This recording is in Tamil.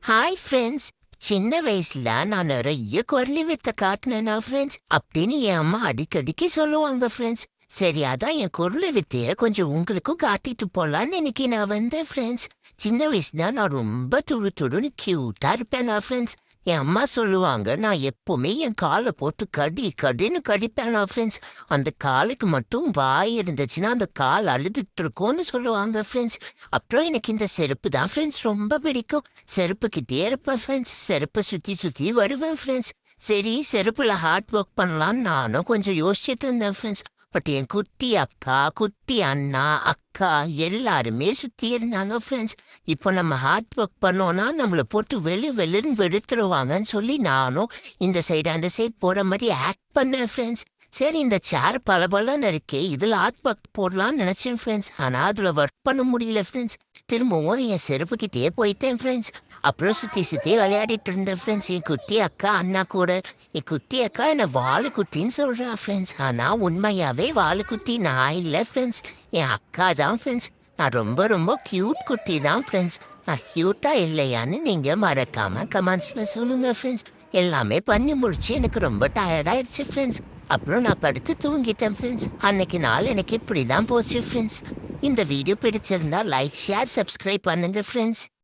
Hi friends. சின்ன வயசுல நான் நிறைய குரலி வித்த காட்டினேனா ஃப்ரெண்ட்ஸ் அப்படின்னு என் அம்மா அடிக்கடிக்கு சொல்லுவாங்க ஃப்ரெண்ட்ஸ். சரி, அதான் என் குரலை வித்தைய கொஞ்சம் உங்களுக்கும் காட்டிட்டு போலான்னு இன்னைக்கு நான் வந்தேன் ஃப்ரெண்ட்ஸ். சின்ன வயசுல நான் ரொம்ப துரு துருன்னு கியூட்டா இருப்பேனா ஃப்ரெண்ட்ஸ். என் அம்மா சொல்லுவாங்க நான் எப்பவுமே என் காலை போட்டு கடி கடின்னு கடிப்பேனா ஃப்ரெண்ட்ஸ். அந்த காலுக்கு மட்டும் வாய் இருந்துச்சுன்னா அந்த கால் அழுதுட்டு இருக்கும்னு சொல்லுவாங்க ஃப்ரெண்ட்ஸ். அப்புறம் எனக்கு இந்த செருப்பு தான் ஃப்ரெண்ட்ஸ் ரொம்ப பிடிக்கும். செருப்புக்கிட்டே இருப்பேன் ஃப்ரெண்ட்ஸ். செருப்பை சுற்றி சுற்றி வருவேன் ஃப்ரெண்ட்ஸ். சரி, செருப்புல ஹார்ட் ஒர்க் பண்ணலான்னு நானும் கொஞ்சம் யோசிச்சுட்டு இருந்தேன் ஃப்ரெண்ட்ஸ். பட் என் குட்டி அக்கா, குட்டி அண்ணா, அக்கா எல்லாருமே சுற்றி இருந்தாங்க ஃப்ரெண்ட்ஸ். இப்போ நம்ம ஹார்ட் ஒர்க் பண்ணோன்னா நம்மளை போட்டு வெளுன்னு வெளுத்துருவாங்கன்னு சொல்லி நானும் இந்த சைடு அந்த சைடு போகிற மாதிரி ஆக்ட் பண்ணேன் ஃப்ரெண்ட்ஸ். சரி, இந்த சேர் பளபளன்னு இருக்கே, இதில் ஹார்ட் ஒர்க் போடலான்னு நினச்சேன் ஃப்ரெண்ட்ஸ். ஆனால் அதில் ஒர்க் பண்ண முடியல ஃப்ரெண்ட்ஸ். திரும்பவும் என் செருப்புக்கிட்டே போயிட்டேன் ஃப்ரெண்ட்ஸ். அப்புறம் சுற்றி சுற்றி விளையாடிட்டு இருந்தேன் ஃப்ரெண்ட்ஸ் என் குட்டி அக்கா அண்ணா கூட. என் குட்டி அக்கா என்னை வாலுக்குட்டின்னு சொல்கிறா ஃப்ரெண்ட்ஸ். ஆனால் உண்மையாகவே வாலுக்குட்டி நான் இல்லை ஃப்ரெண்ட்ஸ். என் அக்கா தான் ஃப்ரெண்ட்ஸ். நான் ரொம்ப ரொம்ப க்யூட் குட்டி தான் ஃப்ரெண்ட்ஸ். நான் க்யூட்டாக இல்லையான்னு நீங்கள் மறக்காமல் கமெண்ட்ஸில் சொல்லுங்கள் ஃப்ரெண்ட்ஸ். எல்லாமே பண்ணி முடிச்சு எனக்கு ரொம்ப டயர்டாயிடுச்சு ஃப்ரெண்ட்ஸ். அப்புறம் நான் படுத்து தூங்கிட்டேன் ஃப்ரெண்ட்ஸ். அன்னைக்கு நாள் எனக்கு இப்படி தான் போச்சு ஃப்ரெண்ட்ஸ். இந்த வீடியோ பிடிச்சிருந்தா லைக், ஷேர், சப்ஸ்கிரைப் பண்ணுங்க ஃப்ரெண்ட்ஸ்.